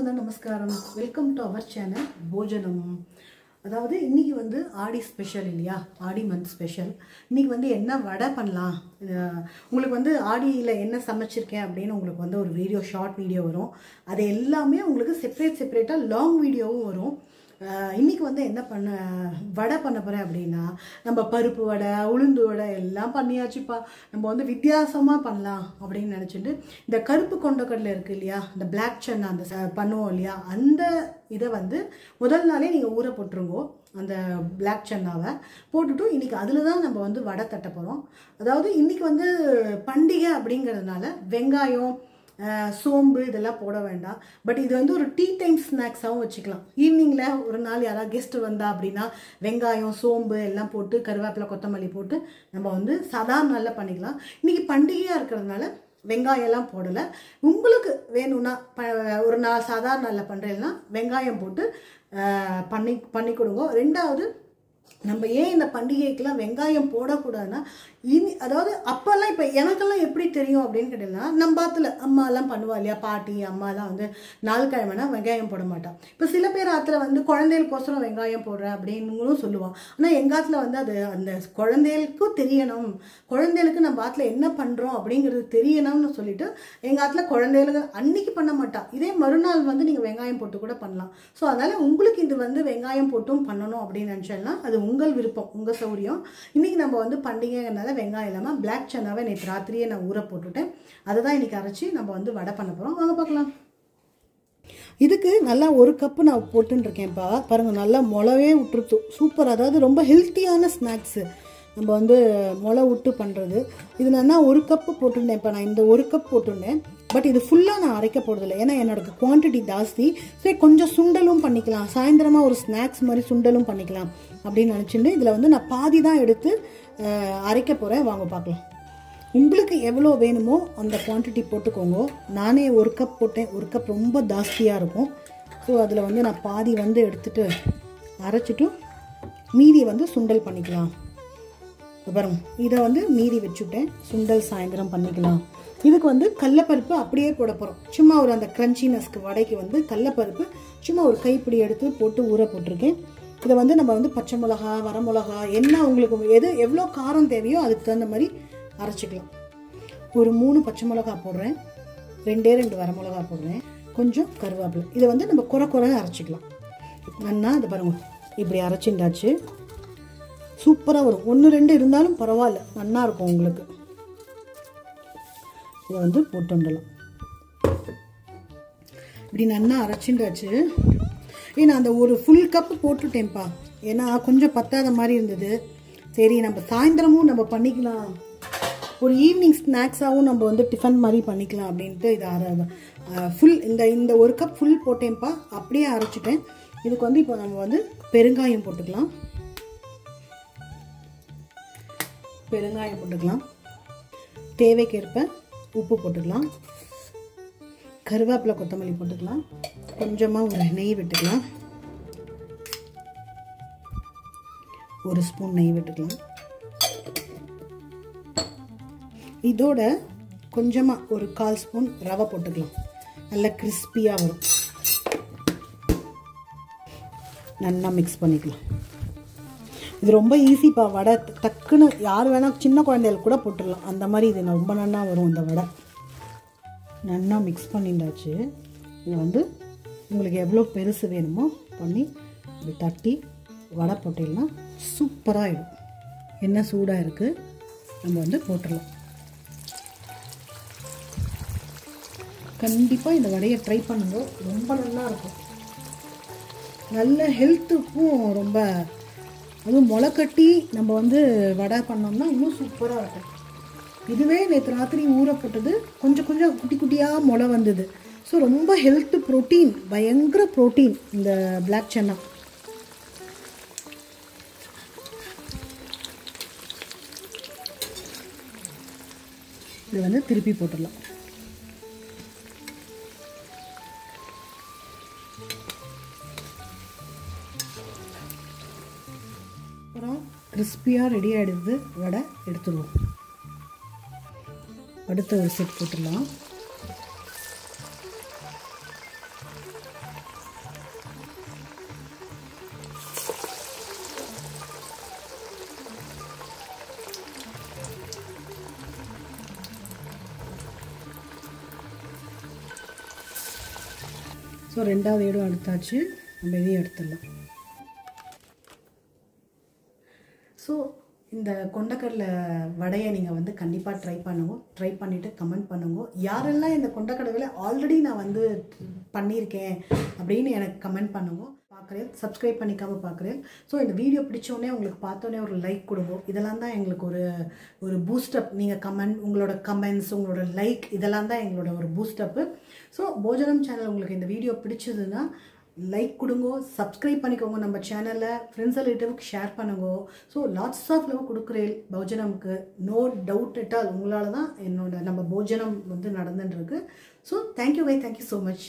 Hello நமஸ்காரம். Welcome to our channel போஜனம். அதாவது இன்றைக்கி வந்து ஆடி ஸ்பெஷல் இல்லையா, ஆடி மந்த் ஸ்பெஷல். இன்றைக்கி வந்து என்ன வடை பண்ணலாம், உங்களுக்கு வந்து ஆடியில் என்ன சமைச்சிருக்கேன் அப்படின்னு உங்களுக்கு வந்து ஒரு வீடியோ, ஷார்ட் வீடியோ வரும். அது எல்லாமே உங்களுக்கு செப்பரேட்டாக லாங் வீடியோவும் வரும். இன்றைக்கி வந்து என்ன வடை பண்ண போகிறேன் அப்படின்னா, நம்ம பருப்பு வடை, உளுந்து வடை எல்லாம் பண்ணியாச்சுப்பா. நம்ம வந்து வித்தியாசமாக பண்ணலாம் அப்படின்னு நினச்சிட்டு, இந்த கருப்பு கொண்டக்கடலை இருக்குது இல்லையா, இந்த பிளாக் சன்னா அந்த பண்ணுவோம் இல்லையா, அந்த இதை வந்து முதல் நாளே நீங்கள் ஊற போட்டுருங்கோ. அந்த பிளாக் சன்னாவை போட்டுட்டு இன்றைக்கி அதில் தான் நம்ம வந்து வடை தட்ட போகிறோம். அதாவது இன்றைக்கி வந்து பண்டிகை அப்படிங்கிறதுனால வெங்காயம், சோம்பு இதெல்லாம் போட வேண்டாம். பட் இது வந்து ஒரு டீ டைம் ஸ்நாக்ஸாகவும் வச்சுக்கலாம். ஈவினிங்கில் ஒரு நாள் யாராவது கெஸ்ட்டு வந்தா அப்படின்னா வெங்காயம், சோம்பு எல்லாம் போட்டு, கருவேப்பிலை, கொத்தமல்லி போட்டு நம்ம வந்து சாதாரண நல்லா பண்ணிக்கலாம். இன்றைக்கி பண்டிகையாக இருக்கிறதுனால வெங்காயம் எல்லாம் போடலை. உங்களுக்கு வேணும்னா ஒரு நாள் சாதாரண நாளில் பண்ணுறேன்னா வெங்காயம் போட்டு பண்ணி கொடுங்க. ரெண்டாவது, நம்ம ஏன் இந்த பண்டிகைக்கெல்லாம் வெங்காயம் போடக்கூடாதுன்னா, அதாவது அப்போல்லாம் இப்போ எனக்கெல்லாம் எப்படி தெரியும் அப்படின்னு கேட்டீங்கன்னா, நம்ம ஆற்றுல அம்மாலாம் பண்ணுவா இல்லையா, பாட்டி அம்மாலாம் வந்து நாள் கிழமைனா வெங்காயம் போட மாட்டான். இப்போ சில பேர் ஆற்றுல வந்து குழந்தைகளுக்கோசரம் வெங்காயம் போடுறேன் அப்படின்னு சொல்லுவான். ஆனால் எங்கள் ஆற்றுல வந்து அது அந்த குழந்தைகளுக்கும் தெரியணும், குழந்தைகளுக்கு நம்ம ஆற்றுல என்ன பண்ணுறோம் அப்படிங்கிறது தெரியணும்னு சொல்லிட்டு எங்கள் ஆற்றுல குழந்தைகளுக்கு அன்னைக்கு பண்ண மாட்டான். இதே மறுநாள் வந்து நீங்கள் வெங்காயம் போட்டு கூட பண்ணலாம். ஸோ அதனால் உங்களுக்கு இது வந்து வெங்காயம் போட்டும் பண்ணணும் அப்படின்னு நினச்சேன்னா அது உங்கள் விருப்பம், உங்கள் சௌரியம். இன்றைக்கி நம்ம வந்து பண்டிகைனால வெங்காயம் இல்லாமல் பிளாக் சன்னாவை நேற்று ராத்திரியே நான் ஊற போட்டுட்டேன். அதை தான் இன்றைக்கி அரைச்சி நம்ம வந்து வடை பண்ண போகிறோம். வாங்க பார்க்கலாம். இதுக்கு நல்லா 1 கப்பு நான் போட்டுருக்கேன்ப்பா. பாருங்கள், நல்லா முளவே விட்டுருத்து. சூப்பர். அதாவது ரொம்ப ஹெல்த்தியான ஸ்நாக்ஸு நம்ம வந்து முளை விட்டு பண்ணுறது. இது நான் 1 கப்பு போட்டுருந்தேன். இப்போ நான் இந்த 1 கப் போட்டுருந்தேன். பட் இது ஃபுல்லாக நான் அரைக்க போகிறதில்ல, ஏன்னா என்னோட குவான்டிட்டி ஜாஸ்தி. சரி, கொஞ்சம் சுண்டலும் பண்ணிக்கலாம், சாயந்தரமாக ஒரு ஸ்நாக்ஸ் மாதிரி சுண்டலும் பண்ணிக்கலாம் அப்படின்னு நினச்சிட்டு இதில் வந்து நான் பாதி தான் எடுத்து அரைக்க போகிறேன். வாங்க பார்க்கலாம். உங்களுக்கு எவ்வளோ வேணுமோ அந்த குவான்டிட்டி போட்டுக்கோங்க. நானே 1 கப் போட்டேன். 1 கப் ரொம்ப ஜாஸ்தியாக இருக்கும். ஸோ அதில் வந்து நான் பாதி வந்து எடுத்துகிட்டு அரைச்சிட்டு மீதி வந்து சுண்டல் பண்ணிக்கலாம். அப்புறம் இதை வந்து மீதி வச்சுட்டேன். சுண்டல் சாயந்தரம் பண்ணிக்கலாம். இதுக்கு வந்து கடலப்பருப்பு அப்படியே போட போகிறோம். சும்மா ஒரு அந்த க்ரன்ச்சினஸ்க்கு வடைக்கு வந்து கடலப்பருப்பு சும்மா ஒரு கைப்பிடி எடுத்து போட்டு ஊற போட்டிருக்கேன். இதை வந்து நம்ம வந்து பச்சை மிளகா, வரமிளகா, என்ன உங்களுக்கு எவ்வளோ காரம் தேவையோ அதுக்கு தகுந்த மாதிரி அரைச்சிக்கலாம். ஒரு 3 பச்சை மிளகா போடுறேன், 2 வரமிளகா போடுறேன், கொஞ்சம் கருவேப்பிலை. இதை வந்து நம்ம குறை அரைச்சிக்கலாம். நன்னா இது பாருங்க, இப்படி அரைச்சிண்டாச்சு. சூப்பராக வரும். 1-2 இருந்தாலும் பரவாயில்ல, நல்லா இருக்கும் உங்களுக்கு. இதை வந்து போட்டு வந்துடலாம். இப்படி நல்லா அரைச்சிண்டாச்சு. ஏன்னா அந்த ஒரு ஃபுல் கப்பு போட்டுட்டேன்ப்பா, ஏன்னா கொஞ்சம் பத்தாத மாதிரி இருந்தது. சரி, நம்ம சாயந்தரமும் நம்ம பண்ணிக்கலாம், ஒரு ஈவினிங் ஸ்நாக்ஸாகவும் நம்ம வந்து டிஃபன் மாதிரி பண்ணிக்கலாம் அப்படின்ட்டு இதை ஃபுல் இந்த 1 கப் ஃபுல் போட்டேன்ப்பா. அப்படியே அரைச்சிட்டேன். இதுக்கு வந்து இப்போ நம்ம வந்து பெருங்காயம் போட்டுக்கலாம். தேவைக்கேற்ப உப்பு போட்டுக்கலாம். கருவேப்பிலை, கொத்தமல்லி போட்டுக்கலாம். கொஞ்சமாக ஒரு நெய் விட்டுக்கலாம். 1 ஸ்பூன் நெய் விட்டுக்கலாம். இதோட கொஞ்சமாக ஒரு 1/4 ஸ்பூன் ரவை போட்டுக்கலாம். நல்லா கிறிஸ்பியாக வரும். நல்லா மிக்ஸ் பண்ணிக்கலாம். இது ரொம்ப ஈஸிப்பா வடை. டக்குன்னு யார் வேணால், சின்ன குழந்தைகளுக்கு கூட போட்டுடலாம். அந்த மாதிரி இது ரொம்ப நல்லா வரும் இந்த வடை. நல்லா மிக்ஸ் பண்ணிட்டாச்சு. இது வந்து உங்களுக்கு எவ்வளோ பெருசு வேணுமோ பண்ணி இப்படி தட்டி வடை போட்டிங்கன்னா சூப்பராகிடும். எண்ணெய் சூடாக இருக்குது, நம்ம வந்து போட்டுடலாம். கண்டிப்பாக இந்த வடையை ட்ரை பண்ணுங்க, ரொம்ப நல்லா இருக்கும். நல்ல ஹெல்த்துக்கும் ரொம்ப, அதுவும் முளை கட்டி நம்ம வந்து வடை பண்ணோம்னா இன்னும் சூப்பராக இருக்கும். இதுவே நேற்று ராத்திரி ஊற போட்டது கொஞ்சம் குட்டி குட்டியாக முளை வந்தது. ஸோ ரொம்ப ஹெல்த்து, ப்ரோட்டீன், பயங்கர ப்ரோட்டீன் இந்த பிளாக் சன்னா. இது வந்து திருப்பி போட்டுடலாம். அப்புறம் கிறிஸ்பியாக ரெடி ஆகிடுது வடை. எடுத்துடுவோம். அடுத்த ஒரு செட் போட்டுடலாம். ஸோ ரெண்டாவது இடம் எடுத்தாச்சு, நம்ம இதையும் எடுத்துடலாம். ஸோ இந்த கொண்டக்கடலை வடையை நீங்கள் வந்து கண்டிப்பாக ட்ரை பண்ணுங்க. ட்ரை பண்ணிவிட்டு கமெண்ட் பண்ணுங்க. யாரெல்லாம் இந்த கொண்டக்கடலை ஆல்ரெடி நான் வந்து பண்ணியிருக்கேன் அப்படின்னு எனக்கு கமெண்ட் பண்ணுங்க. பார்க்குறேன், சப்ஸ்கிரைப் பண்ணிக்காமல் பார்க்குறேன். ஸோ இந்த வீடியோ பிடிச்சோடனே உங்களுக்கு பார்த்தோன்னே ஒரு லைக் கொடுங்க. இதெல்லாம் தான் எங்களுக்கு ஒரு பூஸ்டப். நீங்கள் உங்களோட கமெண்ட்ஸ், உங்களோட லைக், இதெல்லாம் தான் எங்களோட ஒரு பூஸ்டப்பு. ஸோ போஜனம் சேனல் உங்களுக்கு இந்த வீடியோ பிடிச்சதுன்னா லைக் கொடுங்க, சப்ஸ்கிரைப் பண்ணிக்கோங்க, நம்ம சேனலில் ஃப்ரெண்ட்ஸ் ரிலேட்டிவ்க்கு ஷேர் பண்ணுங்க. ஸோ லாட்ஸ் ஆஃப் லவ் கொடுக்குறேன் போஜனம்க்கு. நோ டவுட் அட் ஆல் உங்களால் தான் நம்ம போஜனம் வந்து நடந்துட்டுருக்கு. So thank you so much.